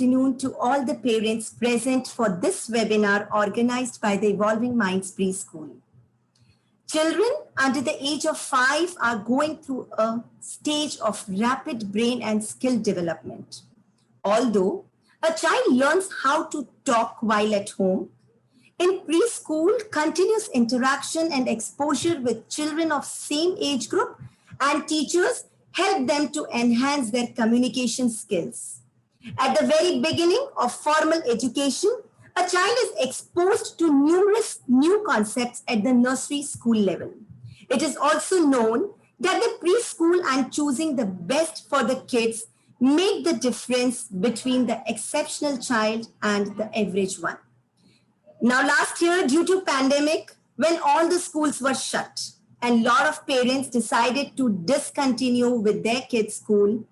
afternoon to all the parents present for this webinar organized by the Evolving Minds Preschool. Children under the age of 5 are going through a stage of rapid brain and skill development. Although a child learns how to talk while at home, in preschool, continuous interaction and exposure with children of same age group and teachers help them to enhance their communication skills. At the very beginning of formal education, a child is exposed to numerous new concepts at the nursery school level. It is also known that the preschool and choosing the best for the kids make the difference between the exceptional child and the average one. Now, last year, due to pandemic, when all the schools were shut and a lot of parents decided to discontinue with their kids' school,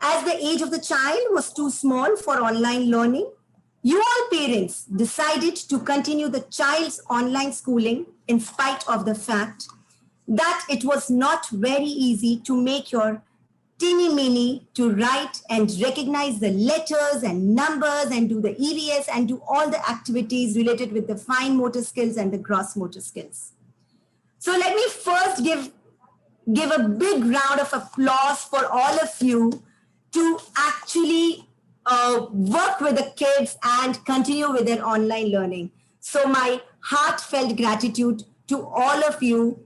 as the age of the child was too small for online learning, you all parents decided to continue the child's online schooling in spite of the fact that it was not very easy to make your teeny mini to write and recognize the letters and numbers and do the EVS and do all the activities related with the fine motor skills and the gross motor skills. So let me first give a big round of applause for all of you to actually work with the kids and continue with their online learning. So my heartfelt gratitude to all of you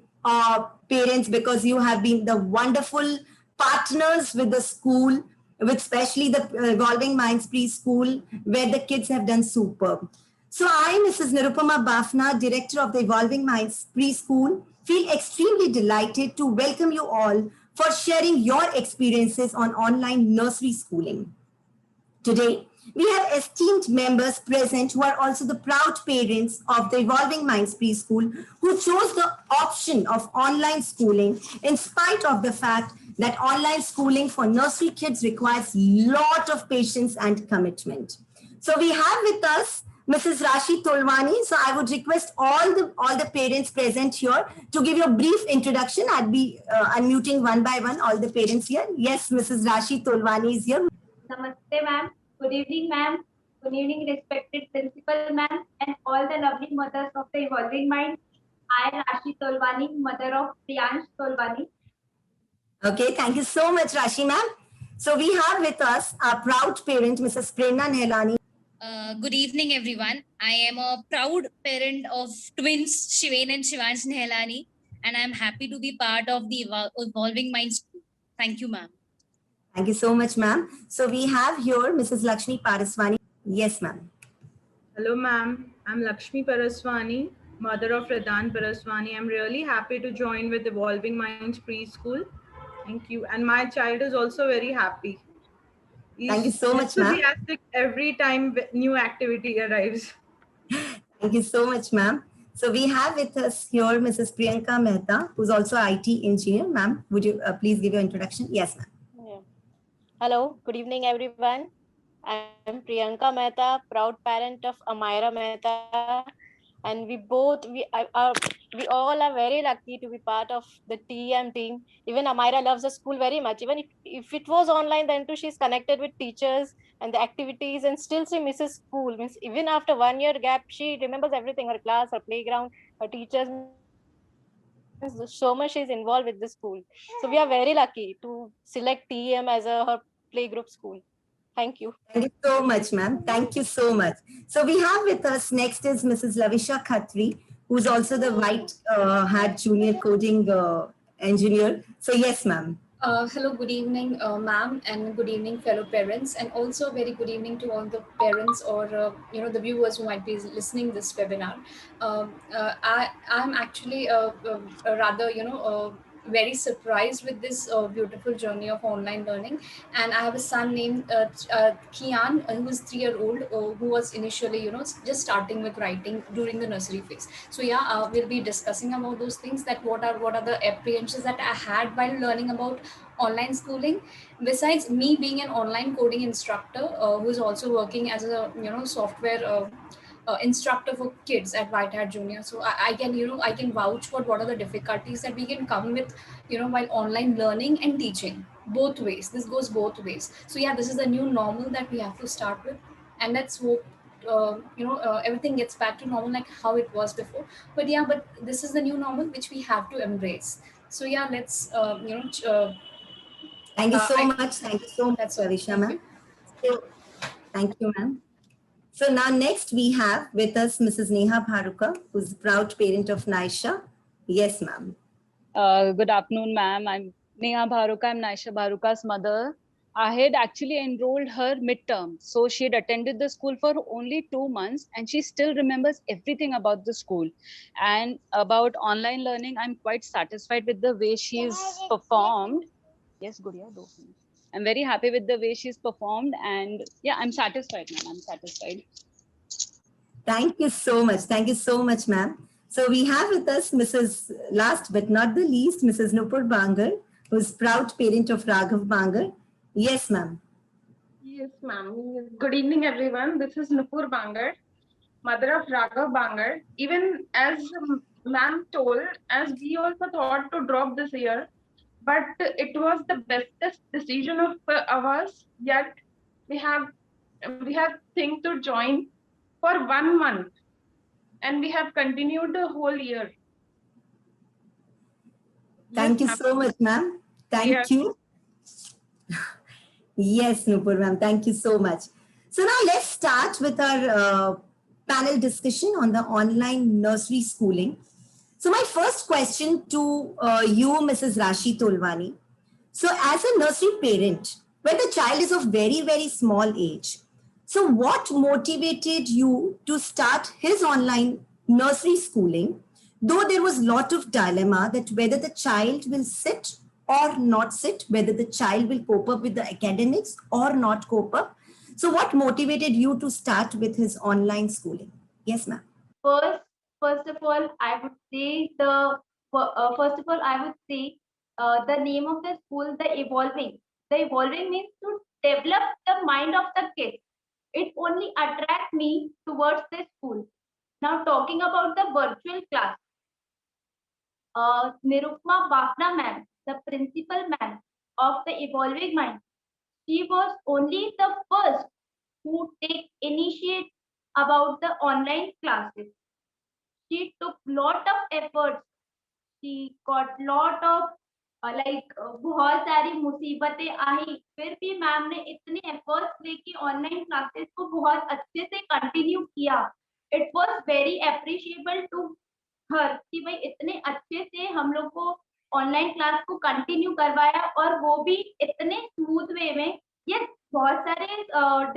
parents, because you have been the wonderful partners with the school, with especially the Evolving Minds Preschool, where the kids have done superb. So I, Mrs. Nirupama Bafna, Director of the Evolving Minds Preschool, feel extremely delighted to welcome you all for sharing your experiences on online nursery schooling. Today, we have esteemed members present who are also the proud parents of the Evolving Minds Preschool who chose the option of online schooling in spite of the fact that online schooling for nursery kids requires a lot of patience and commitment. So we have with us Mrs. Rashi Tolwani. So I would request all the parents present here to give you a brief introduction. I'd be unmuting one by one all the parents here. Yes, Mrs. Rashi Tolwani is here. Namaste, ma'am. Good evening, ma'am. Good evening, respected principal, ma'am, and all the lovely mothers of the Evolving Mind. I am Rashi Tolwani, mother of Priyansh Tolwani. Okay, thank you so much, Rashi, ma'am. So we have with us our proud parent, Mrs. Prerna Nehlani. Good evening, everyone. I am a proud parent of twins, Shiven and Shivansh Nehlani, and I'm happy to be part of the Evolving Minds School. Thank you, ma'am. Thank you so much, ma'am. So we have here Mrs. Lakshmi Paraswani. Yes, ma'am. Hello, ma'am. I'm Lakshmi Paraswani, mother of Radhan Paraswani. I'm really happy to join with Evolving Minds Preschool. Thank you. And my child is also very happy. Thank you so much, ma'am. Enthusiastic every time new activity arrives. Thank you so much, ma'am. So we have with us here Mrs. Priyanka Mehta, who's also IT engineer. Ma'am, would you please give your introduction? Yes, ma'am. Yeah. Hello, good evening, everyone. I'm Priyanka Mehta, proud parent of Amira Mehta, and we all are very lucky to be part of the TEM team. Even Amira loves the school very much. Even if it was online, then too she's connected with teachers and the activities, and still she misses school. Means even after 1 year gap, she remembers everything: her class, her playground, her teachers. So much is involved with the school. So we are very lucky to select TEM as her playgroup school. Thank you. Thank you so much, ma'am. Thank you so much. So we have with us next is Mrs. Lavisha Khatri, who's also the white hat junior coding engineer. So yes, ma'am. Hello, good evening, ma'am, and good evening, fellow parents, and also very good evening to all the parents or the viewers who might be listening this webinar. I'm actually rather very surprised with this beautiful journey of online learning, and I have a son named Kian, who is 3-year-old, who was initially just starting with writing during the nursery phase. So yeah, we'll be discussing about those things, that what are the apprehensions that I had while learning about online schooling. Besides me being an online coding instructor, who is also working as a software instructor for kids at White Hat Junior. So I can, I can vouch for what are the difficulties that we can come with, while online learning and teaching, both ways. This goes both ways. So yeah, this is the new normal that we have to start with, and let's hope everything gets back to normal like how it was before. But yeah, but this is the new normal which we have to embrace. So yeah, let's Thank you so I- much. Thank you so much, That's all. Arisha, Thank ma'am. So, thank you, ma'am. So now next we have with us Mrs. Neha Bharuka, who's the proud parent of Naisha. Yes, ma'am. Good afternoon, ma'am. I'm Neha Bharuka. I'm Naisha Bharuka's mother. I had actually enrolled her midterm. So she had attended the school for only 2 months and she still remembers everything about the school. And about online learning, I'm quite satisfied with the way she's performed. Yes, Gudiya, do. I'm very happy with the way she's performed. And yeah, I'm satisfied, ma'am. I'm satisfied. Thank you so much. Thank you so much, ma'am. So we have with us Mrs. Last but not the least, Mrs. Nupur Bangar, who's proud parent of Raghav Bangar. Yes, ma'am. Yes, ma'am. Good evening, everyone. This is Nupur Bangar, mother of Raghav Bangar. Even as ma'am told, as we also thought to drop this year, but it was the bestest decision of ours. Yet we have think to join for 1 month, and we have continued the whole year. Thank you Yes, so much, ma'am. Thank Yes. you. Yes, Nupur, ma'am. Thank you so much. So now let's start with our panel discussion on the online nursery schooling. So my first question to you, Mrs. Rashi Tolwani. So as a nursery parent, when the child is of very, very small age, so what motivated you to start his online nursery schooling, though there was a lot of dilemma that whether the child will sit or not sit, whether the child will cope up with the academics or not cope up. So what motivated you to start with his online schooling? Yes, ma'am. First of all, I would say the name of the school, the Evolving. The Evolving means to develop the mind of the kid. It only attracts me towards this school. Now talking about the virtual class, Nirupma Bafna ma'am, the principal ma'am of the Evolving Mind, she was only the first who take initiate about the online classes. She took lot of efforts. She got lot of बहुत सारी मुसीबतें आई, फिर भी ma'am ने इतने efforts लेके online classes को बहुत अच्छे से कंटिन्यू किया. It was very appreciable to her कि भाई इतने अच्छे से हम लोग को ऑनलाइन क्लास को कंटिन्यू करवाया और वो भी इतने स्मूथ वे में. ये बहुत सारे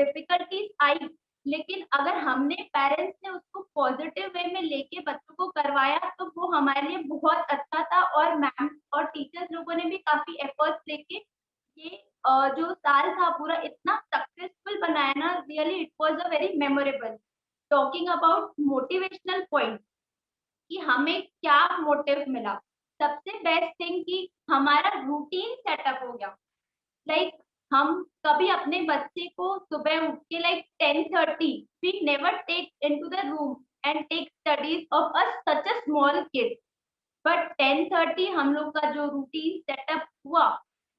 डिफिकल्टीज आई, लेकिन अगर हमने पेरेंट्स ने उसको पॉजिटिव वे में लेके बच्चों को करवाया तो वो हमारे लिए बहुत अच्छा था. और मैम और टीचर्स लोगों ने भी काफी एफर्ट्स लेके ये जो साल था पूरा इतना सक्सेसफुल बनाया ना. Really it was a very memorable. Talking about motivational point कि हमें क्या मोटिव मिला, सबसे बेस्ट थिंग कि हमारा रूटीन सेटअप हो गया. लाइक हम कभी अपने बच्चे को सुबह उठ के 10:30 we never take into the room and take studies of a such a small kid. But 10:30 हम लोग का जो रूटीन सेटअप हुआ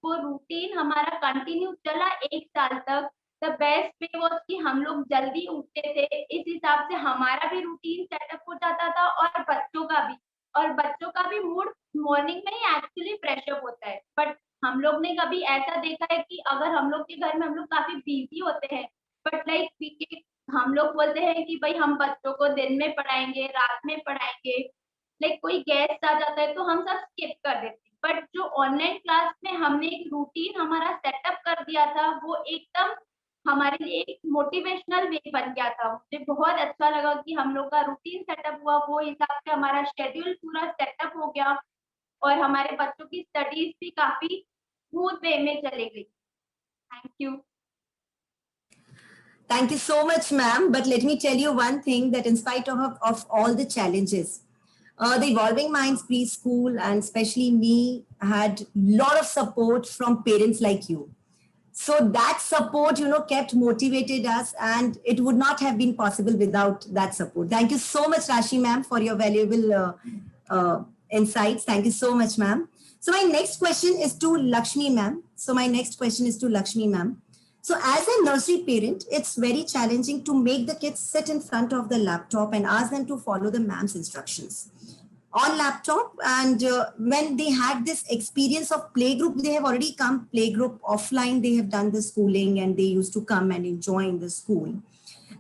वो रूटीन हमारा कंटिन्यू चला 1 साल तक. द बेस्ट वे वाज कि हम लोग जल्दी उठते थे, इस हिसाब से हमारा भी रूटीन सेटअप हो जाता था और बच्चों का भी मूड मॉर्निंग में ही एक्चुअली फ्रेश अप होता है. बट हम लोग ने कभी ऐसा देखा है कि अगर हम लोग के घर में हम लोग काफी बिजी होते हैं, बट हम लोग बोलते हैं कि भाई हम बच्चों को दिन में पढ़ाएंगे, रात में पढ़ाएंगे, कोई गेस्ट आ जाता है तो हम सब स्किप कर देते हैं. बट जो ऑनलाइन क्लास में हमने एक रूटीन हमारा सेटअप कर दिया था वो एकदम हमारे लिए एक मोटिवेशनल वे बन गया था. मुझे बहुत अच्छा लगा कि हम लोग का रूटीन सेटअप हुआ, वो हिसाब से हमारा शेड्यूल पूरा सेटअप हो गया और हमारे बच्चों की स्टडीज भी काफी स्मूथ वे में चली गई. Thank you. Thank you so much, ma'am. But let me tell you one thing, that in spite of all the challenges, the Evolving Minds Preschool and especially me had a lot of support from parents like you. So that support, kept motivated us, and it would not have been possible without that support. Thank you so much, Rashi ma'am, for your valuable insights. Thank you so much, ma'am. So my next question is to Lakshmi ma'am. So as a nursery parent, it's very challenging to make the kids sit in front of the laptop and ask them to follow the ma'am's instructions on laptop. And when they had this experience of playgroup, they have already come playgroup offline, they have done the schooling and they used to come and enjoy in the school.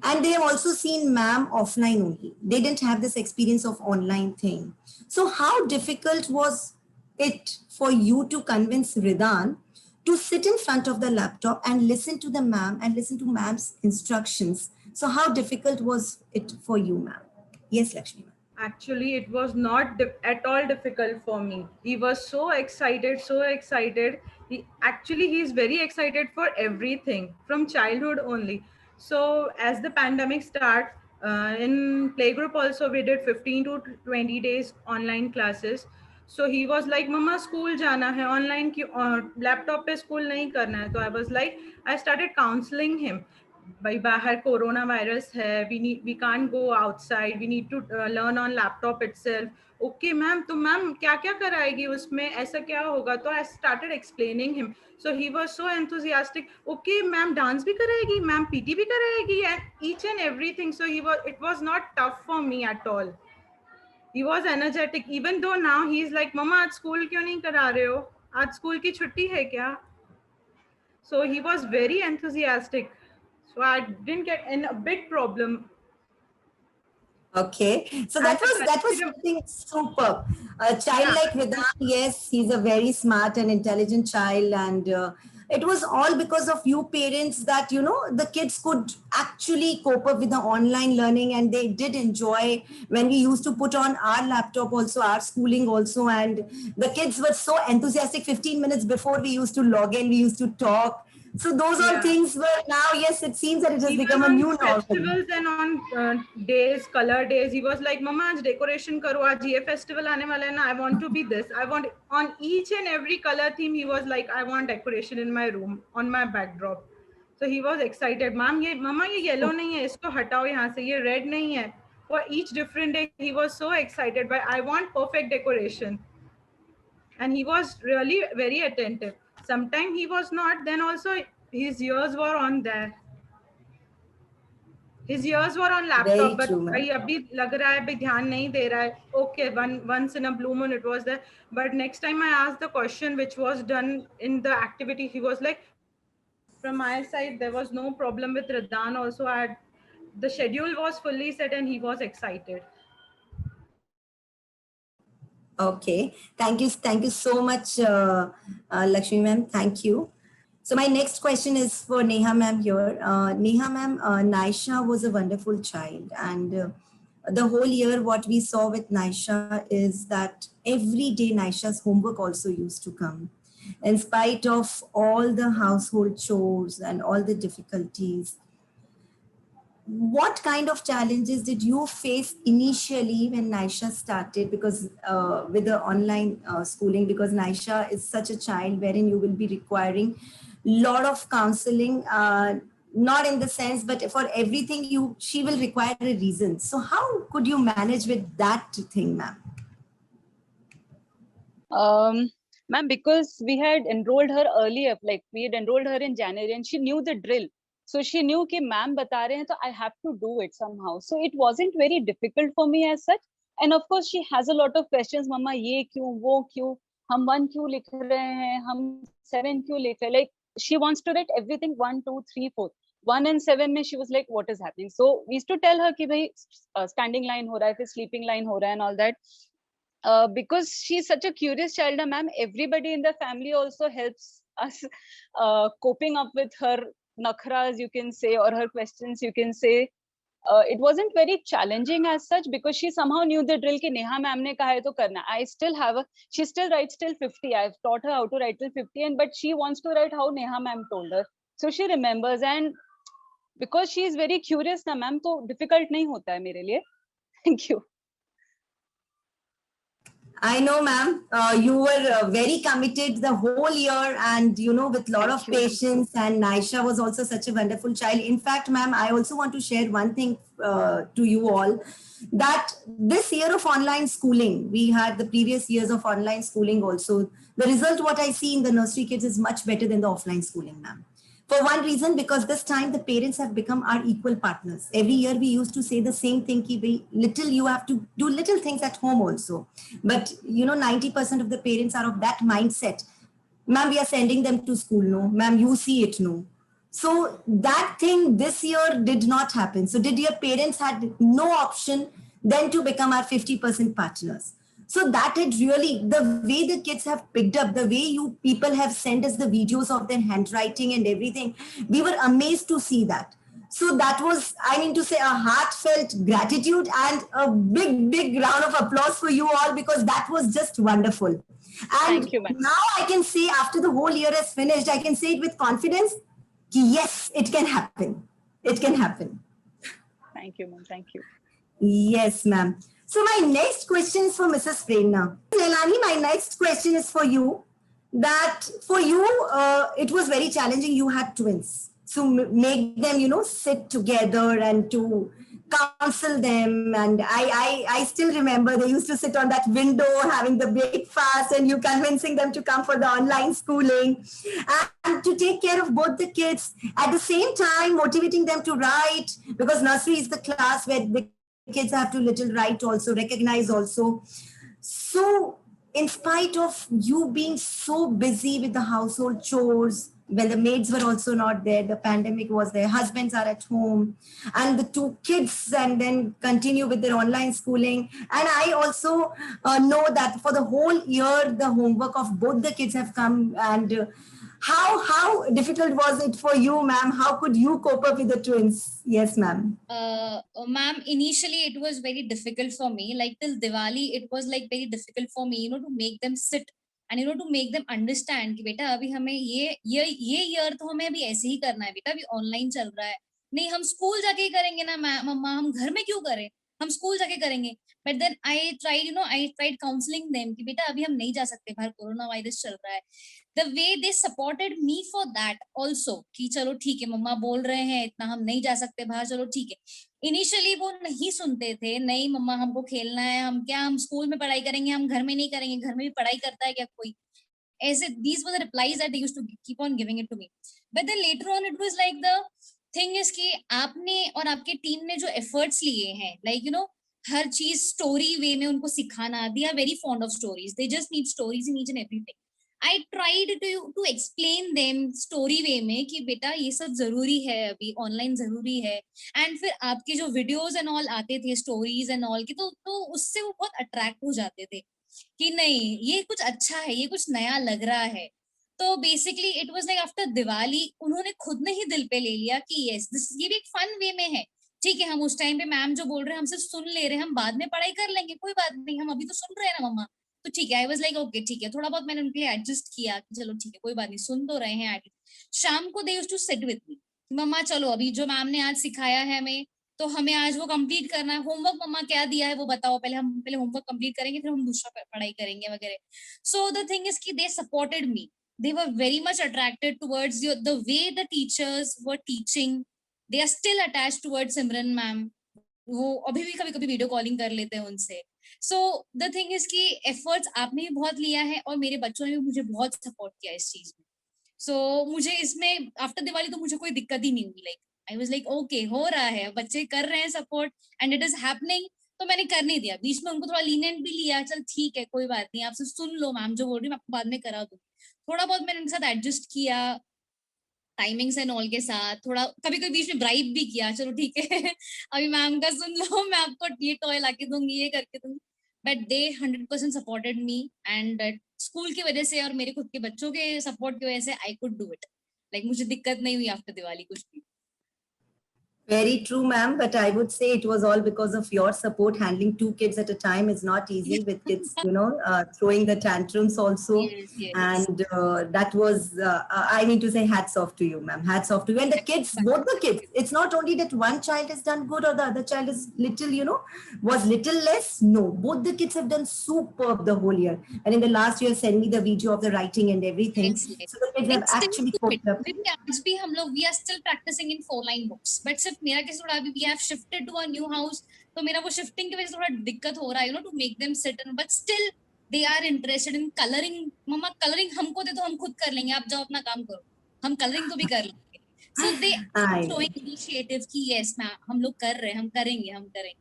And they have also seen ma'am offline only. They didn't have this experience of online thing. So how difficult was it for you to convince Ridan to sit in front of the laptop and listen to the ma'am and listen to ma'am's instructions? So how difficult was it for you, ma'am? Yes, Lakshmi ma'am. Actually, it was not at all difficult for me. He was so excited, so excited. He's very excited for everything from childhood only. So as the pandemic started, in playgroup also we did 15 to 20 days online classes. So he was like, "Mama, school jana hai, online ki laptop pe school nahi karna hai." So I was like, I started counseling him. भाई बाहर corona virus है, we can't go outside, we need to learn on laptop itself. Okay ma'am, तो ma'am क्या क्या कराएगी उसमें, ऐसा क्या होगा? तो I started explaining him. So he was so enthusiastic. Okay ma'am, dance भी कराएगी, मैम PT भी कराएगी, and each and everything. So it was not tough for me at all. He was energetic, even though now he's like, मम्मा आज school क्यों नहीं करा रहे हो, आज स्कूल की छुट्टी है क्या? So he was very enthusiastic. So I didn't get in a big problem. Okay, so that was something superb. A child like Ridan, yes, he's a very smart and intelligent child, and it was all because of you parents that the kids could actually cope up with the online learning, and they did enjoy when we used to put on our laptop also, our schooling also, and the kids were so enthusiastic. 15 minutes before we used to log in, we used to talk. So those are things where now, yes, it seems that it has Even become a new normal. Festivals and on days, color days, he was like, "Mama, आज decoration करो, आज ये festival आने वाला है ना, I want to be this. I want." On each and every color theme, he was like, "I want decoration in my room, on my backdrop." So he was excited. Mama, ये yellow नहीं है, इसको हटाओ यहाँ से, ये red नहीं है. For each different day, he was so excited. But I want perfect decoration. And he was really very attentive. Sometimes he was not, then also his ears were on there. His ears were on laptop, but भाई अभी लग रहा है भाई ध्यान नहीं दे रहा है. Okay, once in a blue moon it was there. But next time I asked the question which was done in the activity, he was like, from my side there was no problem with Ridan also. The schedule was fully set and he was excited. Okay, thank you so much, Lakshmi ma'am. Thank you. So my next question is for Neha ma'am here. Neha ma'am, Naisha was a wonderful child, and the whole year what we saw with Naisha is that every day Naisha's homework also used to come. In spite of all the household chores and all the difficulties, what kind of challenges did you face initially when Naisha started? Because with the online schooling, because Naisha is such a child wherein you will be requiring lot of counseling, not in the sense, but for everything she will require a reason. So how could you manage with that thing, ma'am? Ma'am, because we had enrolled her earlier, like we had enrolled her in January, and she knew the drill. So she knew कि ma'am बता रहे हैं, so I have to do it somehow. So it wasn't very difficult for me as such. And of course, she has a lot of questions. Mama, ये क्यों, वो क्यों, हम 1 क्यों लिख रहे हैं, हम 7 क्यों लिख रहे हैं? Like she wants to write everything 1, 2, 3, 4. 1 and 7 में she was like, what is happening? So we used to tell her कि भाई standing line हो रहा है, फिर sleeping line हो रहा है and all that. Because she's such a curious child, ma'am, everybody in the family also helps us coping up with her nakhras, you can say, or her questions, you can say. It wasn't very challenging as such because she somehow knew the drill कि Neha ma'am ने कहा है तो करना. I still have she still writes till 50. I've taught her how to write till 50, but she wants to write how Neha ma'am told her. So she remembers, and because she is very curious ना ma'am, तो difficult नहीं होता है मेरे लिए. Thank you. I know, ma'am. You were very committed the whole year, and with a lot of patience. And Naisha was also such a wonderful child. In fact, ma'am, I also want to share one thing to you all, that this year of online schooling, we had the previous years of online schooling also. The result, what I see in the nursery kids, is much better than the offline schooling, ma'am. For one reason, because this time the parents have become our equal partners. Every year we used to say the same thing, you have to do little things at home also. But 90% of the parents are of that mindset. Ma'am, we are sending them to school, no? Ma'am, you see it, no? So that thing this year did not happen. So did your parents had no option than to become our 50% partners. So that it really, the way the kids have picked up, the way you people have sent us the videos of their handwriting and everything, we were amazed to see that. So that was, I mean to say, a heartfelt gratitude and a big, big round of applause for you all, because that was just wonderful. And Thank you, ma'am. now I can say, after the whole year has finished, I can say it with confidence, yes, it can happen. It can happen. Thank you, ma'am. Thank you. Yes, ma'am. So my next question is for Mrs. Prerna. Nelani, my next question is for you. That for you, it was very challenging. You had twins. So make them, sit together and to counsel them. And I still remember they used to sit on that window having the breakfast and you convincing them to come for the online schooling and to take care of both the kids. At the same time, motivating them to write, because nursery is the class where the kids have to little write also, recognize also. So in spite of you being so busy with the household chores, when the maids were also not there, the pandemic was there, husbands are at home, and the two kids, and then continue with their online schooling. And I also know that for the whole year, the homework of both the kids have come. And how difficult was it for you, ma'am? How could you cope up with the twins? Yes, ma'am. Ma'am, initially it was very difficult for me. Like till Diwali, it was like very difficult for me, to make them sit and to make them understand कि बेटा अभी हमें ये year तो हमें अभी ऐसे ही करना है बेटा, अभी ऑनलाइन चल रहा है, नहीं हम स्कूल जाके ही करेंगे ना मम्मा, हम घर में क्यों करें, हम स्कूल जाके करेंगे. But then I tried counselling them कि बेटा अभी हम नहीं जा सकते, बाहर कोरोना वायरस चल रहा है. The way they supported me for that also कि चलो ठीक है मम्मा बोल रहे हैं इतना, हम नहीं जा सकते बाहर, चलो ठीक है. इनिशियली वो नहीं सुनते थे, नहीं मम्मा हमको खेलना है, हम स्कूल में पढ़ाई करेंगे, हम घर में नहीं करेंगे, घर में भी पढ़ाई करता है क्या कोई, ऐसे these were the replies that they used to keep on giving it to me. But then later on it was like the thing is कि आपने और आपके टीम ने जो efforts लिए हैं, like हर चीज स्टोरी वे में उनको सिखाना, they are very fond of stories, they just need stories in each and everything. I tried to explain them story वे में कि बेटा ये सब जरूरी है, अभी ऑनलाइन जरूरी है. एंड फिर आपके जो वीडियोस एंड ऑल आते थे, स्टोरीज एंड ऑल की, तो उससे वो बहुत अट्रैक्ट हो जाते थे कि नहीं ये कुछ अच्छा है, ये कुछ नया लग रहा है. तो basically it was like after Diwali उन्होंने खुद ने ही दिल पे ले लिया कि यस दिस, ये भी एक फन वे में है, ठीक है हम उस टाइम पे मैम जो बोल रहे हैं हमसे सुन ले रहे हैं, हम बाद में पढ़ाई कर लेंगे, कोई बात नहीं, हम अभी तो सुन रहे हैं ना मम्मा. तो ठीक है, आई वाज लाइक ओके ठीक है, थोड़ा बहुत मैंने उनके लिए एडजस्ट किया कि चलो ठीक है कोई बात नहीं, सुन तो रहे हैं. शाम को they used to sit with me, मम्मा चलो अभी जो मैम ने आज सिखाया है हमें, तो हमें आज वो कंप्लीट करना है. होमवर्क मम्मा क्या दिया है वो बताओ, पहले होमवर्क कंप्लीट करेंगे, फिर हम दूसरा पढ़ाई करेंगे वगैरह. सो द थिंग इज कि they supported me, they were very much attracted towards the way the teachers were teaching. They are still attached towards Simran ma'am. वो अभी भी कभी वीडियो कॉलिंग कर लेते हैं उनसे. सो द थिंग इज कि एफर्ट्स आपने भी बहुत लिया है और मेरे बच्चों ने भी मुझे बहुत सपोर्ट किया इस चीज में. सो मुझे इसमें आफ्टर दिवाली तो मुझे कोई दिक्कत ही नहीं हुई. Like I was like okay हो रहा है, बच्चे कर रहे हैं support and it is happening, तो मैंने कर नहीं दिया. बीच में उनको थोड़ा लीनियंट भी लिया, चल ठीक है कोई बात नहीं, आपसे सुन लो मैम जो बोल रही है, मैं आपको बाद में करा दूँ. थोड़ा बहुत मैंने उनके साथ एडजस्ट किया टाइमिंग्स एंड ऑल के साथ, थोड़ा कभी कभी बीच में ब्राइब भी किया, चलो ठीक है अभी मैम का सुन लो, मैं आपको ये टॉय लाके दूंगी, ये करके दूंगी. But they 100% supported me and school की वजह से और मेरे खुद के बच्चों के सपोर्ट की वजह से I could do it. Like मुझे दिक्कत नहीं हुई आफ्टर दिवाली कुछ भी. Very true, ma'am. But I would say it was all because of your support. Handling two kids at a time is not easy, with kids, throwing the tantrums also. Yes, yes. And that was, I mean to say, hats off to you, ma'am. Hats off to you. And the kids, both the kids. It's not only that one child has done good or the other child is little, was little less. No, both the kids have done superb the whole year. And in the last year, send me the video of the writing and everything. Yes, yes. So the kids have It's still actually stupid. coped up. Maybe आज भी हम लोग we are still practicing in 4-line books. But सिर्फ मेरा case थोड़ा अभी we have shifted to a new house. तो मेरा वो shifting की वजह से थोड़ा दिक्कत हो रहा है, to make them sit and but still they are interested in coloring. Mamma coloring हमको दे दो, हम खुद कर लेंगे, आप जाओ अपना काम करो. हम coloring तो भी कर लेंगे. So they are showing initiative कि yes मैम हम लोग कर रहे हैं, हम करेंगे.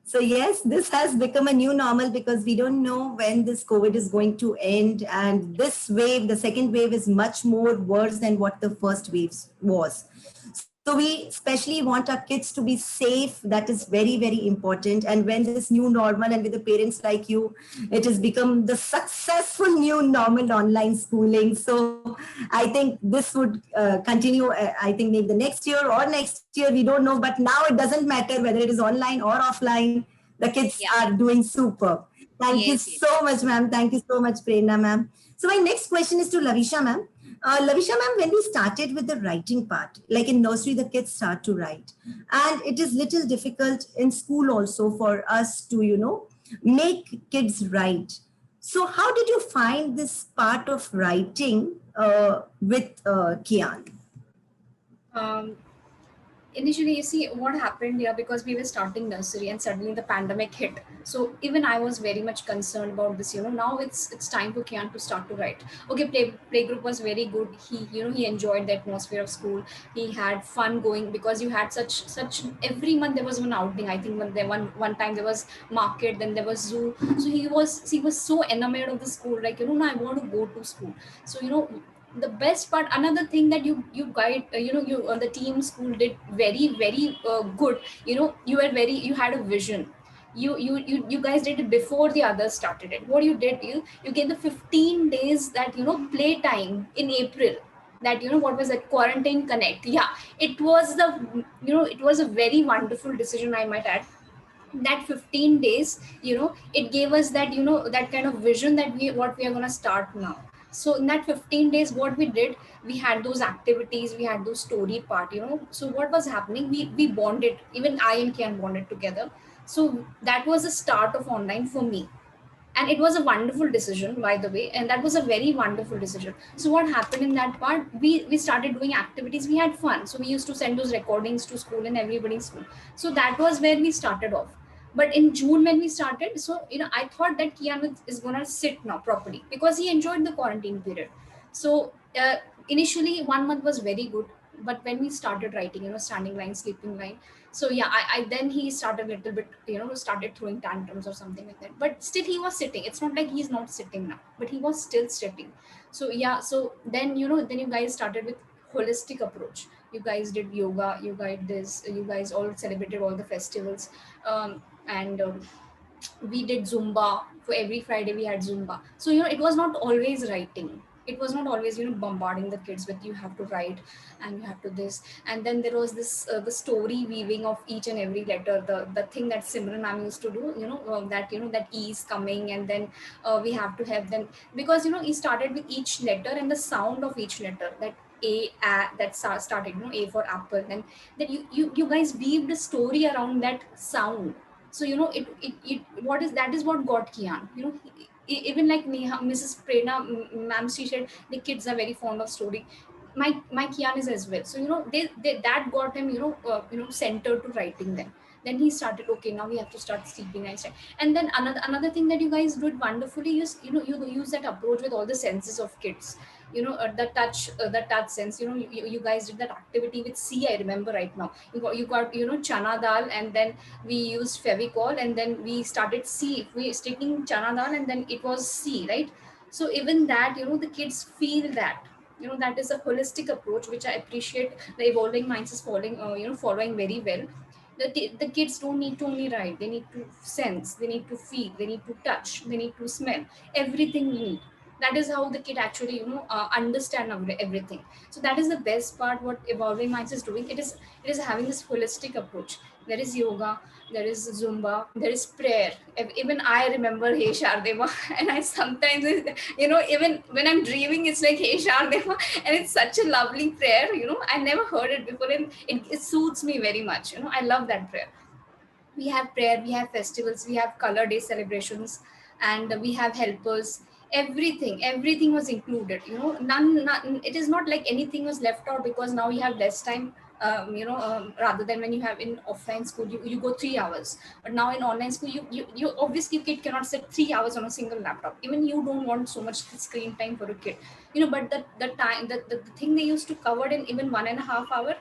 So yes, this has become a new normal because we don't know when this COVID is going to end. And this wave, the second wave, is much more worse than what the first wave was. So we especially want our kids to be safe. That is very, very important. And when this new normal and with the parents like you, it has become the successful new normal online schooling. So I think this would continue, I think maybe the next year or next year, we don't know. But now it doesn't matter whether it is online or offline. The kids are doing super. Thank you so much, ma'am. Thank you so much, Prerna, ma'am. So my next question is to Lavisha, ma'am. Lavisha, ma'am, when we started with the writing part, like in nursery, the kids start to write. And it is little difficult in school also for us to, make kids write. So how did you find this part of writing with Kian? Initially, you see what happened here, because we were starting nursery and suddenly the pandemic hit. So even I was very much concerned about this. Now it's time for Kian to start to write. Okay, playgroup was very good. He enjoyed the atmosphere of school. He had fun going, because you had such every month there was one outing. I think one time there was market, then there was zoo. So he was so enamored of the school. Like no, I want to go to school. So the best part, another thing that you guide, you the team school did very, very good. You had a vision. You guys did it before the others started it. What you did, you gave the 15 days that play time in April. That what was that, quarantine connect. Yeah, it was it was a very wonderful decision, I might add. That 15 days, it gave us that that kind of vision that what we are going to start now. So in that 15 days, what we did, we had those activities, we had those story part. So what was happening, we bonded, even I and Kian bonded together. So that was the start of online for me, and it was a wonderful decision, by the way, and that was a very wonderful decision. So what happened in that part, we started doing activities, we had fun. So we used to send those recordings to school and everybody's school. So that was where we started off. But in June when we started, so I thought that Kian is gonna sit now properly, because he enjoyed the quarantine period. So initially 1 month was very good, but when we started writing, standing line, sleeping line, so yeah, I then he started a little bit, started throwing tantrums or something like that. But still he was sitting. It's not like he's not sitting now, but he was still sitting. So yeah, so then then you guys started with holistic approach. You guys did yoga, you guys all celebrated all the festivals, and we did Zumba. For every Friday we had Zumba. So it was not always writing. It was not always bombarding the kids with you have to write and you have to this. And then there was this the story weaving of each and every letter, the thing that Simran ma'am used to do, that E is coming, and then we have to have them, because he started with each letter and the sound of each letter, that that started, A for apple, and that you guys weaved a story around that sound. So that is what got Kian. Even like Neha, Mrs. Prerna, ma'am, she said the kids are very fond of story. My Kian is as well. So they that got him centered to writing them. Then he started, okay, now we have to start sleeping nice time. And then another thing that you guys did wonderfully is you use that approach with all the senses of kids. The touch sense. You guys did that activity with C. I remember right now. You got chana dal, and then we used Fevicol, and then we started C. We sticking chana dal, and then it was C, right? So even that, the kids feel that. That is a holistic approach, which I appreciate. The Evolving Minds is following very well. The kids don't need to only write, they need to sense, they need to feel, they need to touch, they need to smell, everything we need. That is how the kid actually, understand everything. So that is the best part what Evolving Minds is doing. It is having this holistic approach. There is yoga, there is Zumba, there is prayer. Even I remember Hey Shardeva, and I sometimes, even when I'm dreaming, it's like Hey Shardeva, and it's such a lovely prayer. I never heard it before, and it suits me very much. I love that prayer. We have prayer, we have festivals, we have color day celebrations, and we have helpers. Everything was included. None, it is not like anything was left out, because now we have less time. Rather than when you have in offline school, you go 3 hours, but now in online school, you obviously kid cannot sit 3 hours on a single laptop. Even you don't want so much screen time for a kid, but the time, the thing they used to cover in even 1.5 hour,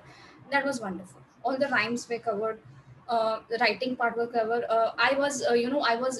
that was wonderful. All the rhymes were covered, the writing part were covered. I was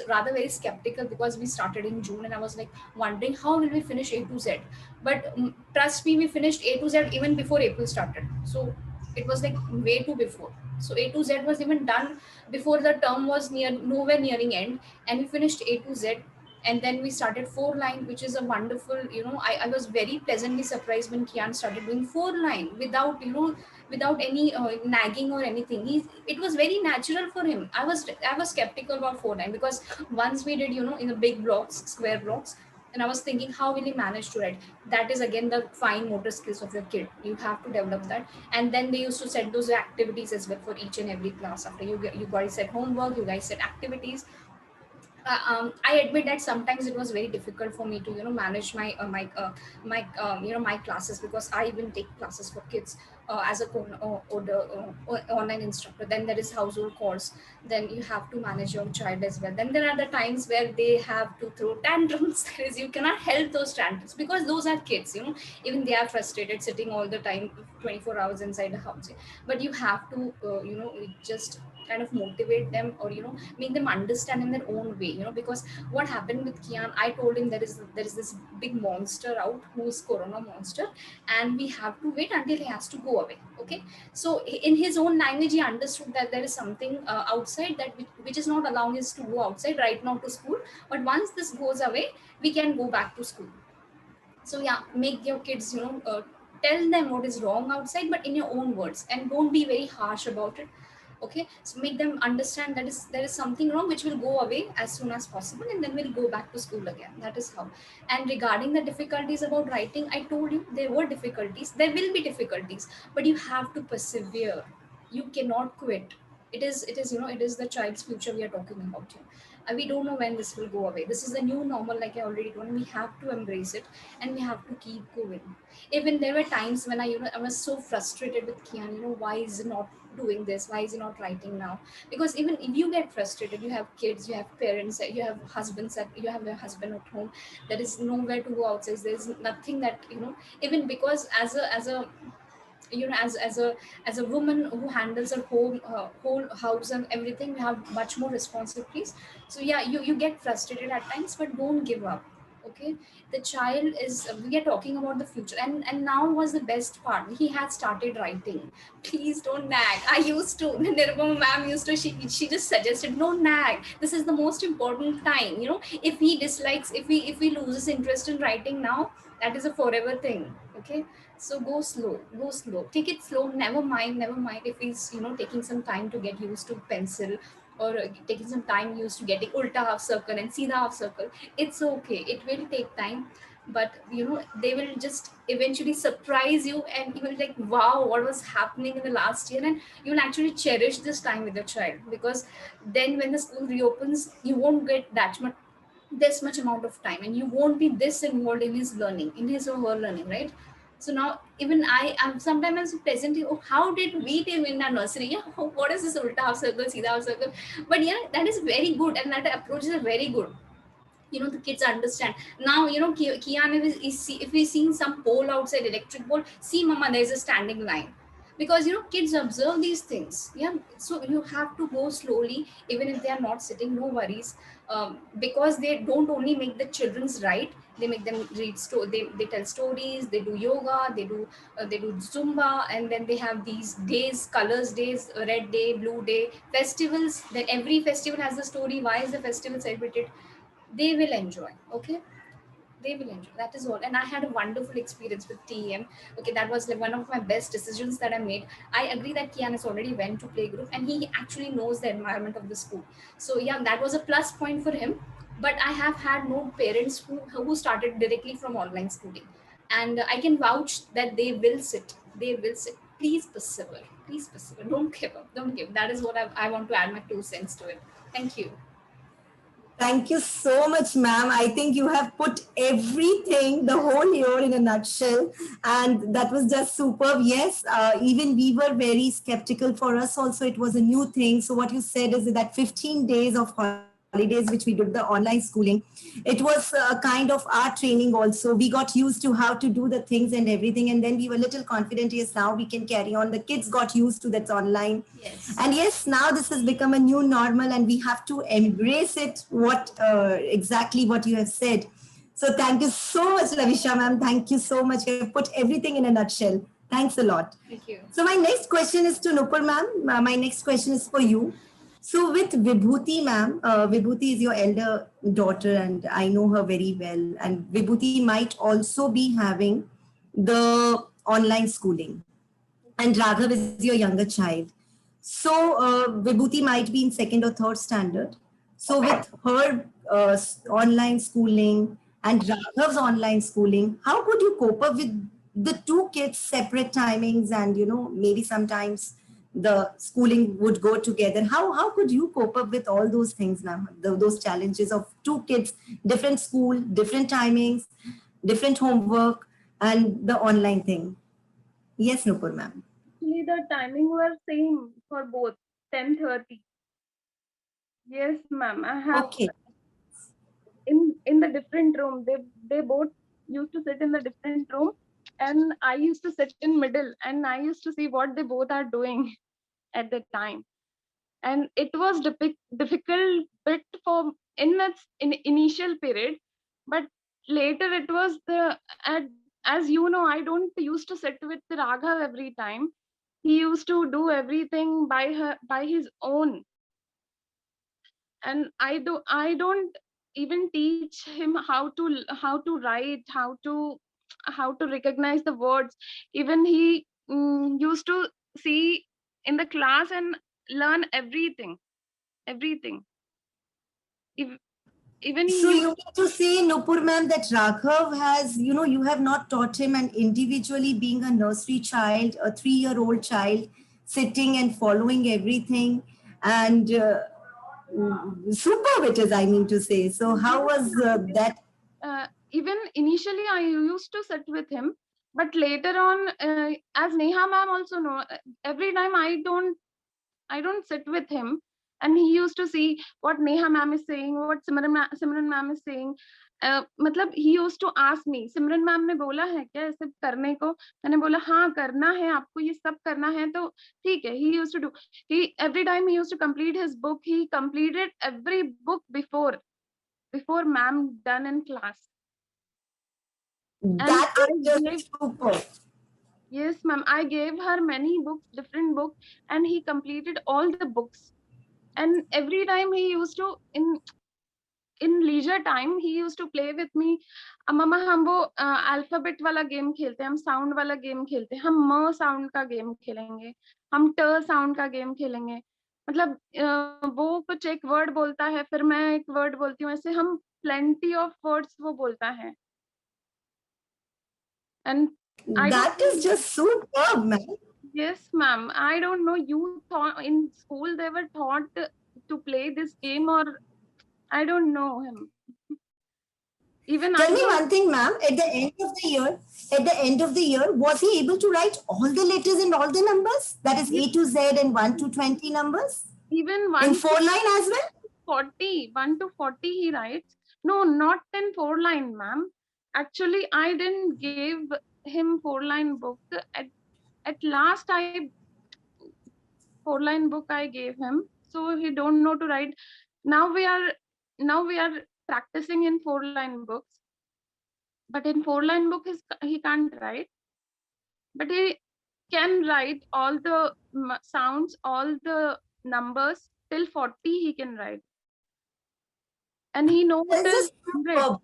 rather very skeptical, because we started in June, and I was like wondering how will we finish A to Z. But trust me, we finished A to Z even before April started. So it was like way too before. So A to Z was even done before the term was nowhere nearing end, and we finished A to Z. And then we started 4-line, which is a wonderful, I was very pleasantly surprised when Kian started doing 4-line without any nagging or anything. It was very natural for him. I was skeptical about 4-line, because once we did, in the big blocks, square blocks, and I was thinking, how will he manage to write? That is again the fine motor skills of your kid. You have to develop that. And then they used to set those activities as well for each and every class. After you guys set homework, you guys set activities. I admit that sometimes it was very difficult for me to manage my classes, because I even take classes for kids as a online instructor. Then there is household chores. Then you have to manage your child as well. Then there are the times where they have to throw tantrums. That is, you cannot help those tantrums, because those are kids. Even they are frustrated sitting all the time 24 hours inside the house. But you have to just kind of motivate them, or make them understand in their own way. Because what happened with Kian, I told him there is this big monster out, who is Corona monster, and we have to wait until he has to go away. Okay, so in his own language, he understood that there is something outside, that which is not allowing us to go outside right now to school, but once this goes away, we can go back to school. So yeah, make your kids tell them what is wrong outside, but in your own words, and don't be very harsh about it. Okay, so make them understand that there is something wrong, which will go away as soon as possible, and then we'll go back to school again. That is how. And regarding the difficulties about writing, I told you there were difficulties, there will be difficulties, but you have to persevere. You cannot quit. It is the child's future we are talking about here. We don't know when this will go away. This is the new normal, like I already told. We have to embrace it, and we have to keep going. Even there were times when I was so frustrated with Kian. Why is he not doing this? Why is he not writing now? Because even if you get frustrated, you have kids, you have parents, you have husbands, you have a husband at home. There is nowhere to go outside. There is nothing that Even because as a woman who handles her whole house and everything, we have much more responsibilities. So yeah, you get frustrated at times, but don't give up. Okay, the child is, we are talking about the future, and now was the best part, he had started writing. Please don't nag. I used to, when Nirupama ma'am used to, she just suggested, no nag, this is the most important time. If he dislikes, if he loses interest in writing now, that is a forever thing. Okay, so go slow, take it slow. Never mind if he's taking some time to get used to pencil, or taking some time used to getting ulta half circle and Sida half circle. It's okay, it will take time, but they will just eventually surprise you, and you will like, wow, what was happening in the last year. And you will actually cherish this time with your child, because then when the school reopens, you won't get this much amount of time, and you won't be this involved in his learning, in his or her learning, right? So now even I am sometimes pleasantly, oh, how did we do in our nursery? Yeah, what is this ulta half circle, Sida half circle? But yeah, that is very good, and that approach is very good. The kids understand now. Kian, if he's seeing some pole outside, electric pole, see mama, there's a standing line, because kids observe these things. Yeah, so you have to go slowly, even if they are not sitting, no worries. Because they don't only make the children's write, they make them read they tell stories, they do yoga, they do Zumba, and then they have these days, colors days, red day, blue day, festivals. Then every festival has a story, why is the festival celebrated, they will enjoy. Okay, They will enjoy. That is all. And I had a wonderful experience with TEM. Okay, that was like one of my best decisions that I made. I agree that Kian has already went to playgroup and he actually knows the environment of the school. So yeah, that was a plus point for him. But I have had no parents who started directly from online schooling. And I can vouch that they will sit. They will sit. Please persevere. Please persevere. Don't give up. Don't give. That is what I want to add my 2 cents to it. Thank you. Thank you so much, ma'am. I think you have put everything, the whole year in a nutshell. And that was just superb. Yes, even we were very skeptical. For us also, it was a new thing. So what you said is that 15 days of holidays, which we did the online schooling, it was a kind of our training also. We got used to how to do the things and everything. And then we were a little confident, yes, now we can carry on. The kids got used to that online. Yes. And yes, now this has become a new normal and we have to embrace it, exactly what you have said. So thank you so much, Lavisha ma'am. Thank you so much. You have put everything in a nutshell. Thanks a lot. Thank you. So my next question is to Nupur ma'am. My next question is for you. So with Vibhuti ma'am, Vibhuti is your elder daughter and I know her very well. And Vibhuti might also be having the online schooling. And Raghav is your younger child. So Vibhuti might be in 2nd or 3rd standard. So with her online schooling and Raghav's online schooling, how could you cope up with the 2 kids' separate timings and, maybe sometimes the schooling would go together? How could you cope up with all those things now, those challenges of 2 kids, different school, different timings, different homework, and the online thing? Yes, Nupur ma'am. Actually, the timing were same for both, 10:30. Yes, ma'am. I have Okay. in the different room. They both used to sit in the different room, and I used to sit in middle, and I used to see what they both are doing at the time. And it was difficult bit for in initial period, but later it was as you know, I don't used to sit with Raghav every time. He used to do everything by his own, and I don't even teach him how to write, how to recognize the words. Even he used to see in the class and learn everything. If, even he So used you mean to say, Nupur ma'am, that Raghav has, you have not taught him, and individually being a nursery child, a 3-year-old child, sitting and following everything, and superb it is, I mean to say. So how was that? even initially I used to sit with him, but later on, as Neha ma'am also know, every time I don't sit with him, and he used to see what Neha ma'am is saying, what Simran ma'am is saying. मतलब he used to ask me, Simran ma'am ने बोला है क्या ऐसे करने को? मैंने बोला हाँ करना है, आपको ये सब करना है तो ठीक है. He used to do. Every time he used to complete his book. He completed every book before ma'am done in class. That is just super. Yes, ma'am. I gave her many books, different books, and he completed all the books. And every time he used to in leisure time he used to play with me. मम्मा हम वो alphabet वाला game खेलते हैं, हम sound वाला game खेलते हैं, हम म साउंड का गेम खेलेंगे, हम ट साउंड का गेम खेलेंगे. मतलब वो कुछ एक वर्ड बोलता है, फिर मैं एक वर्ड बोलती हूँ, ऐसे हम plenty of words वो बोलता है. And that is just superb, man. Yes, ma'am. I don't know. You thought in school they were taught to play this game, or I don't know him. Even Tell me one thing, ma'am. At the end of the year, was he able to write all the letters and all the numbers? That is A to Z and 1 to 20 numbers? Even 1 in 4-line as well? 40, 1 to 40 he writes. No, not in 4-line, ma'am. Actually, I didn't give him 4-line book. At last 4-line book I gave him, so he don't know to write. Now we are practicing in 4-line books, but in 4-line book he can't write, but he can write all the sounds, all the numbers till 40 he can write, and he knows it is 100.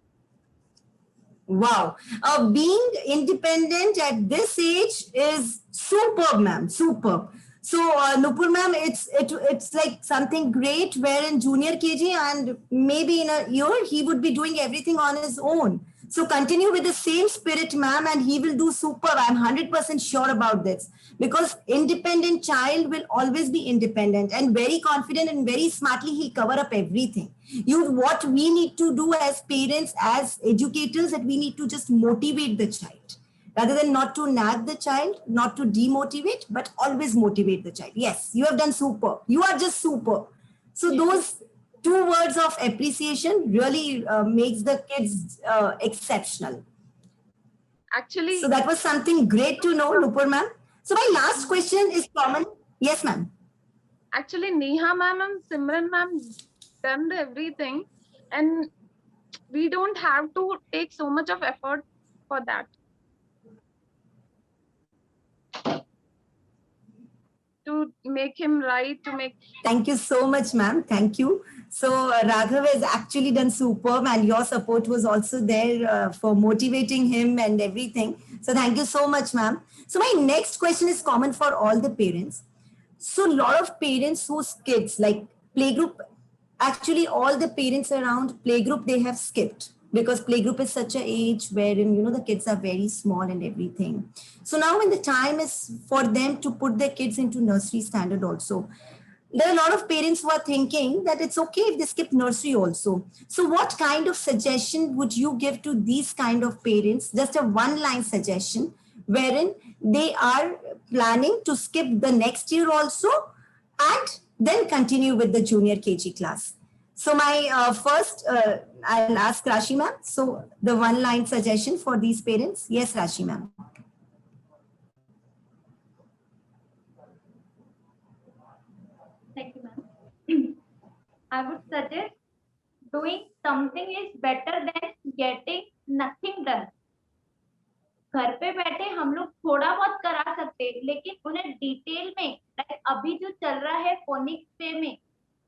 Wow. Being independent at this age is superb, ma'am. Superb. So, Nupur ma'am, it's like something great where in junior KG and maybe in a year he would be doing everything on his own. So continue with the same spirit, ma'am, and he will do superb. I'm 100% sure about this because independent child will always be independent and very confident and very smartly he'll cover up everything. What we need to do as parents, as educators, that we need to just motivate the child rather than not to nag the child, not to demotivate, but always motivate the child. Yes, you have done super. You are just super. So those 2 words of appreciation really makes the kids exceptional. Actually, So that was something great to know, Nupur ma'am. So my last question is common. Yes, ma'am. actually, Neha ma'am and Simran ma'am done everything, and we don't have to take so much of effort for that. To make him right, to make. Thank you so much, ma'am. Thank you. So Raghav has actually done superb and your support was also there for motivating him and everything. So thank you so much, ma'am. So my next question is common for all the parents. So a lot of parents whose kids like playgroup, actually all the parents around playgroup, they have skipped because playgroup is such an age wherein, you know, the kids are very small and everything. So now when the time is for them to put their kids into nursery standard also, there are a lot of parents who are thinking that it's okay if they skip nursery also. So what kind of suggestion would you give to these kind of parents? Just a one-line suggestion wherein they are planning to skip the next year also and then continue with the junior KG class. So my first, I'll ask Rashi ma'am. So the one-line suggestion for these parents. Yes, Rashi ma'am. Thank you, ma'am. I would suggest doing something is better than getting nothing done. घर पे बैठे हम लोग थोड़ा बहुत करा सकते हैं, लेकिन उन्हें डिटेल में लाइक अभी जो चल रहा है फोनिक्स पे में,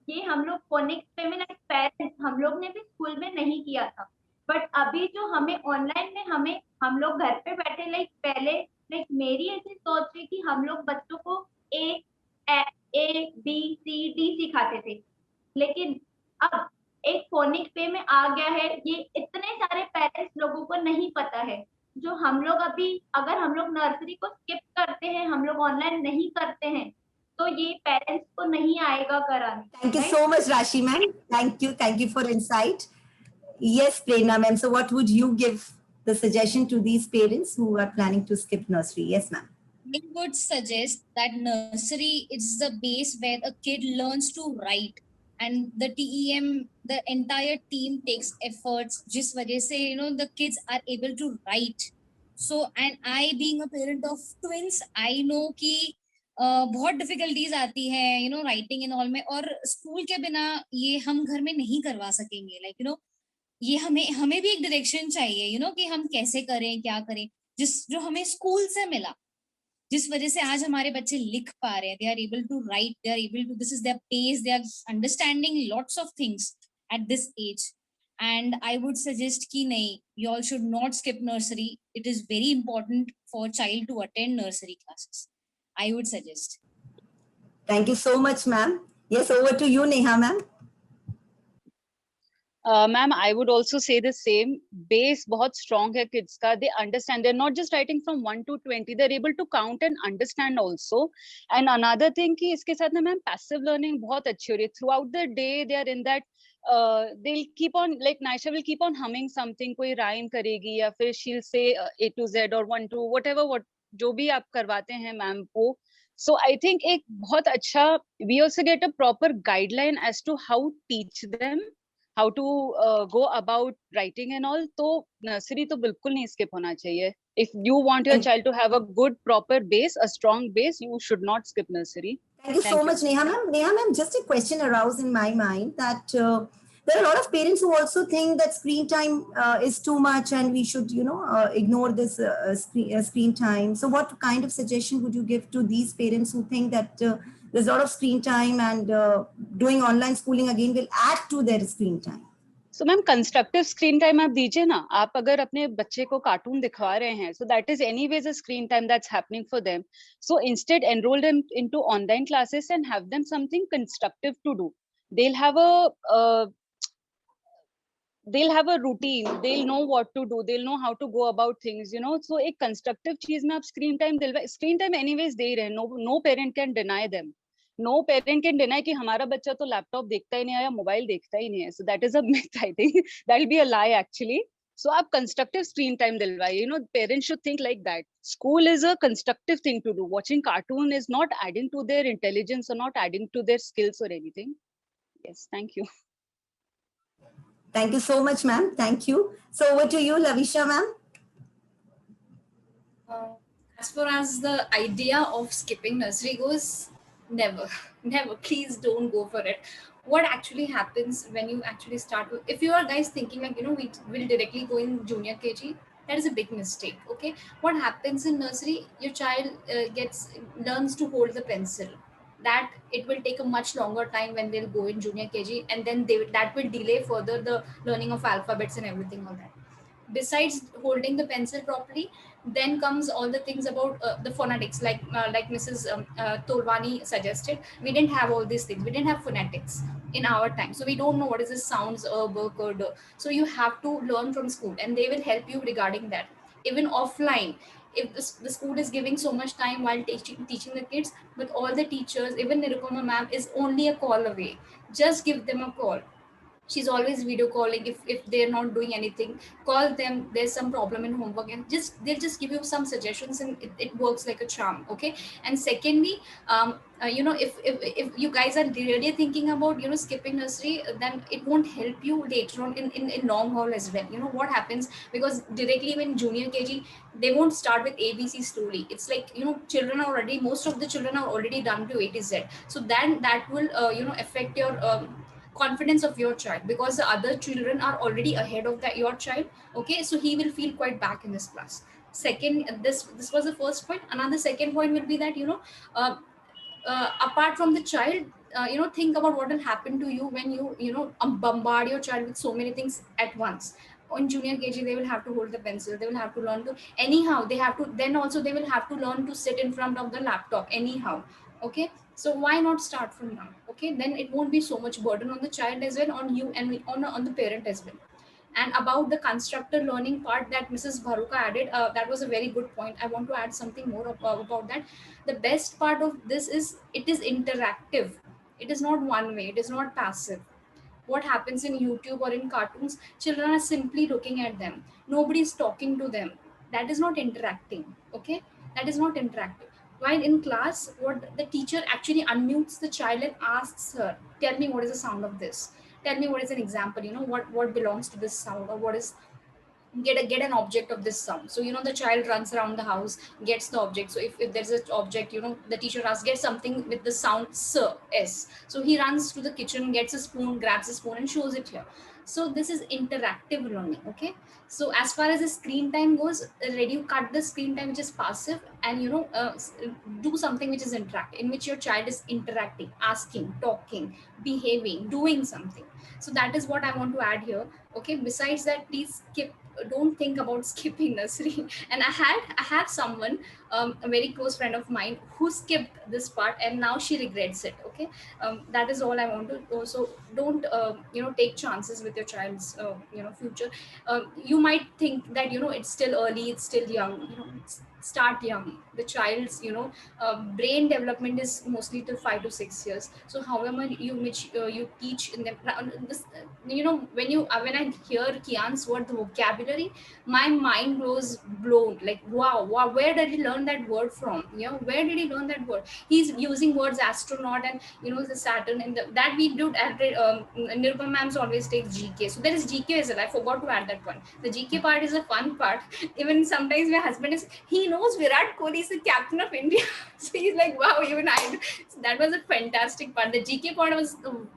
ये हम लोग फोनिक्स पे में लाइक पेरेंट्स हम लोग ने भी स्कूल में नहीं किया था, बट अभी जो हमें ऑनलाइन में हम लोग घर पे बैठे लाइक पहले लाइक मेरी ऐसी सोच है कि हम लोग बच्चों को ए बी सी डी सिखाते थे, लेकिन अब एक फोनिक पे में आ गया है, ये इतने सारे पेरेंट्स लोगों को नहीं पता है, जो हम लोग अभी अगर हम लोग नर्सरी को स्किप करते हैं, हम लोग ऑनलाइन नहीं करते हैं, तो ये पेरेंट्स को नहीं आएगा कराने. Thank you so much, Rashi ma'am. Thank you for insight. Yes, Prerna ma'am. So what would you give the suggestion to these parents who are planning to skip nursery? Yes, ma'am. I would suggest that nursery is the base where a kid learns to write, and the TEM, the entire team takes efforts. Just वजह से, you know, the kids are able to write. So, and I being a parent of twins, I know कि बहुत difficulties आती है, you know, writing and all में, और school के बिना ये हम घर में नहीं करवा सकेंगे. लाइक यू नो, ये हमें भी एक डायरेक्शन चाहिए, यू नो, कि हम कैसे करें, क्या करें, जो हमें स्कूल से मिला, जिस वजह से आज हमारे बच्चे लिख पा रहे हैं. They are able to write, they are able to, this is their pace, they are understanding lots of things at this age. And I would suggest कि नहीं, you all should not skip nursery. It is very important for child to attend nursery classes. I would suggest. Thank you so much, ma'am. Yes, over to you, Neha, ma'am. Ma'am, I would also say the same. Base बहुत strong है kids का. They understand. They're not just writing from 1 to 20. They're able to count and understand also. And another thing कि इसके साथ ना ma'am passive learning बहुत अच्छी हो रही है. Throughout the day, they are in that. They'll keep on, like Naisha will keep on humming something. कोई rhyme करेगी या फिर she'll say A to Z or 1 to whatever जो भी आप करवाते हैं ma'am वो. So I think एक बहुत अच्छा. We also get a proper guideline as to how teach them. How to go about writing and all. तो nursery तो बिल्कुल नहीं skip होना चाहिए. If you want your child to have a good proper base, a strong base, you should not skip nursery. Thank you so much, Neha ma'am. Neha ma'am, just a question arose in my mind that there are a lot of parents who also think that screen time is too much and we should, you know, ignore this screen time. So what kind of suggestion would you give to these parents who think that there's a lot of screen time and doing online schooling again will add to their screen time? So ma'am constructive screen time आप दीजिए ना. आप अगर अपने बच्चे को cartoon दिखवा रहे हैं, so that is anyways a screen time that's happening for them. So instead enroll them into online classes and have them something constructive to do. They'll have a routine, they'll know what to do, they'll know how to go about things, you know. So एक constructive चीज में आप screen time दिलवा, screen time anyways दे ही रहे हैं. No parent can deny them. No parent can deny कि हमारा बच्चा तो लैपटॉप देखता ही नहीं है या मोबाइल देखता ही नहीं है. So that is a myth, I think. That'll be a lie actually. So आप constructive screen time दिलवाइए. You know, parents should think like that. School is a constructive thing to do. Watching cartoon is not adding to their intelligence or not adding to their skills or anything. Yes, thank you. Thank you so much, ma'am. Thank you. So over to you, Lavisha, ma'am. As far as the idea of skipping nursery goes, never, never. Please don't go for it. What actually happens when you actually start? If you are guys thinking like, you know, we will directly go in junior KG, that is a big mistake. Okay, what happens in nursery? Your child learns to hold the pencil. That it will take a much longer time when they'll go in junior KG, and then that will delay further the learning of alphabets and everything all that. Besides holding the pencil properly, then comes all the things about the phonetics, like Mrs. Tolwani suggested. We didn't have all these things. We didn't have phonetics in our time, so we don't know what is the sounds, b, k, d. So you have to learn from school, and they will help you regarding that. Even offline, if the school is giving so much time while teaching the kids, but all the teachers, even Nirupama ma'am, is only a call away. Just give them a call. She's always video calling. If they're not doing anything, call them. There's some problem in homework, and they'll just give you some suggestions, and it works like a charm. Okay. And secondly, you know, if you guys are really thinking about, you know, skipping nursery, then it won't help you later on in long haul as well. You know what happens, because directly when junior KG, they won't start with ABC slowly. It's like, you know, most of the children are already done to A to Z. So then that will you know, affect your confidence of your child, because the other children are already ahead of your child. Okay, so he will feel quite back in this class. Second, this was the first point. Another second point will be that, you know, apart from the child, you know, think about what will happen to you when you know, bombard your child with so many things at once. On junior KG, they will have to hold the pencil, they will have to learn to, anyhow they have to, then also they will have to learn to sit in front of the laptop anyhow. Okay, so why not start from now? Okay, then it won't be so much burden on the child as well, on you, and on the parent as well. And about the constructor learning part that Mrs. Bharuka added, that was a very good point. I want to add something more about that. The best part of this is it is interactive. It is not one way, it is not passive. What happens in YouTube or in cartoons, children are simply looking at them. Nobody is talking to them. That is not interacting. Okay, that is not interactive. While in class, what the teacher actually unmutes the child and asks her, tell me what is the sound of this, tell me what is an example, you know, what belongs to this sound, or what is, get an object of this sound. So, you know, the child runs around the house, gets the object. So if there's an object, you know, the teacher asks, get something with the sound S. So he runs to the kitchen, gets a spoon, grabs a spoon and shows it here. So this is interactive learning. Okay, so as far as the screen time goes, you cut the screen time which is passive, and, you know, do something which is interactive, in which your child is interacting, asking, talking, behaving, doing something. So that is what I want to add here. Okay, besides that, please don't think about skipping nursery. And I have someone, a very close friend of mine, who skipped this part, and now she regrets it. Okay, that is all I want to do. So don't you know, take chances with your child's you know, future. You might think that, you know, it's still early, it's still young, you know, start young. The child's, you know, brain development is mostly till 5 to 6 years. So however you teach in them, this, you know, when I hear Kian's word, the vocabulary, my mind goes blown, like wow, where did he learn that word from? You know, where did he learn that word? He's using words astronaut and, you know, the Saturn, and that we do at Nirupama ma'am's always takes GK. So there is GK as well. I forgot to add that one. The GK part is a fun part. Even sometimes my husband he knows Virat Kohli is the captain of India. So he's like, wow, even I. So that was a fantastic part. The GK part was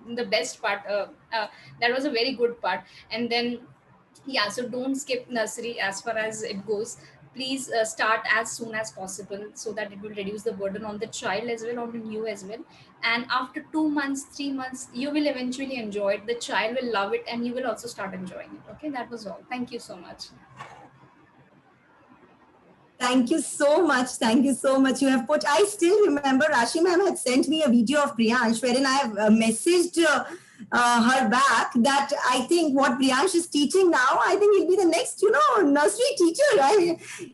the best part. That was a very good part. And then, yeah, so don't skip nursery as far as it goes. please start as soon as possible, so that it will reduce the burden on the child as well, on you as well. And after 2 months, 3 months, you will eventually enjoy it. The child will love it, and you will also start enjoying it. Okay, that was all. Thank you so much. Thank you so much. Thank you so much. You have put, I still remember Rashi ma'am had sent me a video of Priyansh wherein I have messaged her back that I think what Priyansh is teaching now, I think he'll be the next, nursery teacher.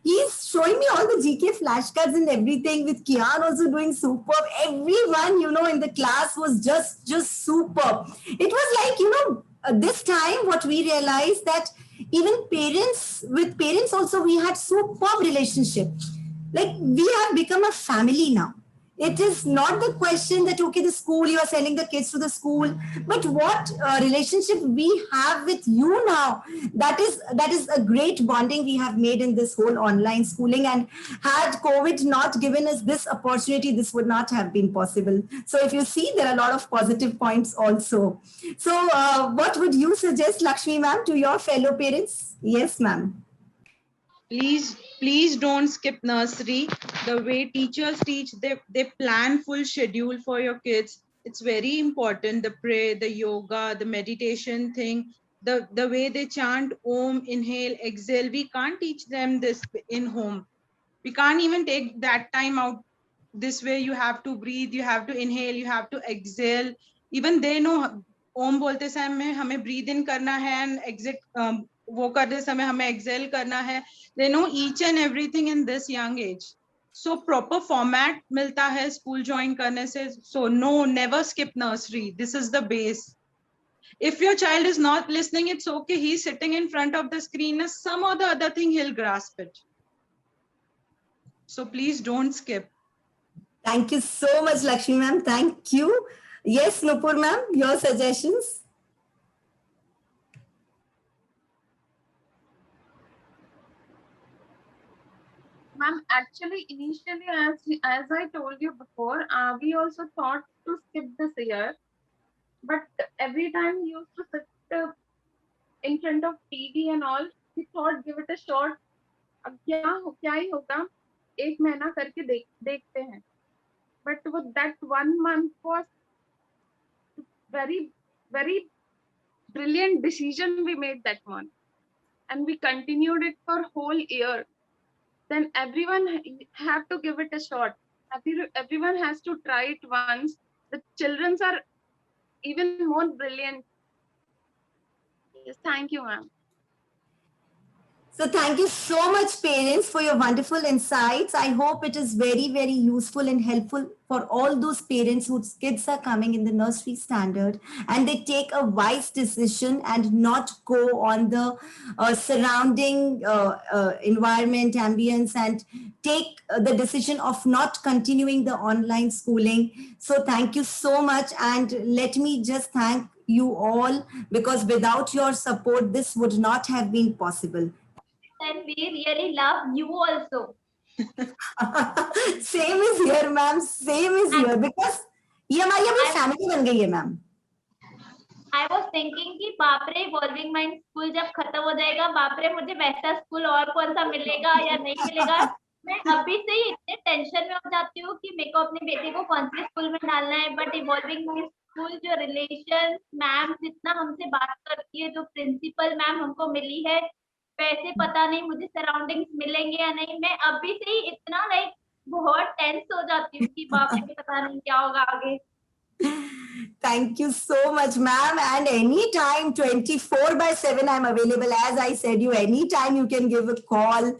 He's showing me all the GK flashcards and everything, with Kian also doing superb. Everyone, in the class was just superb. It was like, this time what we realized that even with parents also we had superb relationship. Like, we have become a family now. It is not the question that, okay, the school, you are sending the kids to the school, but what relationship we have with you now, that is a great bonding we have made in this whole online schooling. And had COVID not given us this opportunity, this would not have been possible. So if you see, there are a lot of positive points also. So what would you suggest, Lakshmi ma'am, to your fellow parents? Yes, ma'am. Please don't skip nursery. The way teachers teach, they plan full schedule for your kids. It's very important. The prayer, the yoga, the meditation thing, the way they chant Om, inhale, exhale. We can't teach them this in home. We can't even take that time out. This way you have to breathe, you have to inhale, you have to exhale. Even they know Om bolte समय में हमें breathe in करना है and exit वो करते समय हमें exhale करना है. They know each and everything in this young age. So proper format मिलता है school join करने से. So no, never skip nursery. This is the base. If your child is not listening, it's okay. He's sitting in front of the screen. Some or the other thing, he'll grasp it. So please don't skip. Thank you so much, Lakshmi ma'am. Thank you. Yes, Nupur ma'am, your suggestions? Ma'am, actually, initially, as I told you before, we also thought to skip this year, but every time we used to sit in front of TV and all, we thought give it a shot. अब क्या ही होगा, एक महीना करके देखते हैं. But with that 1 month was very, very brilliant decision we made that one, and we continued it for whole year. Then everyone have to give it a shot. Everyone has to try it once. The children are even more brilliant. Yes, thank you, ma'am. So thank you so much, parents, for your wonderful insights. I hope it is very, very useful and helpful for all those parents whose kids are coming in the nursery standard and they take a wise decision and not go on the surrounding environment, ambience, and take the decision of not continuing the online schooling. So thank you so much. And let me just thank you all, because without your support, this would not have been possible. And we really love you also. Same is here, ma'am. Same is here, because ये हमारी अपनी family बन गई है, ma'am. I was thinking कि बाप रे evolving mind school जब खत्म हो जाएगा, बाप रे मुझे वैसा स्कूल और कौन सा मिलेगा या नहीं मिलेगा. मैं अभी से ही इतने टेंशन में हो जाती हूँ कि मेरे को अपने बेटे को कौन से स्कूल में डालना है. बट इवॉल्विंग माइंड स्कूल जो रिलेशन मैम जितना हमसे बात करती है, जो प्रिंसिपल मैम हमको मिली है, वैसे पता नहीं मुझे सराउंडिंग्स मिलेंगे या नहीं. मैं अभी से ही इतना बहुत टेंस हो जाती हूँ कि बाप रे पता नहीं क्या होगा आगे. Thank you so much, ma'am. And anytime, 24/7, I'm available. As I said, anytime you can give a call.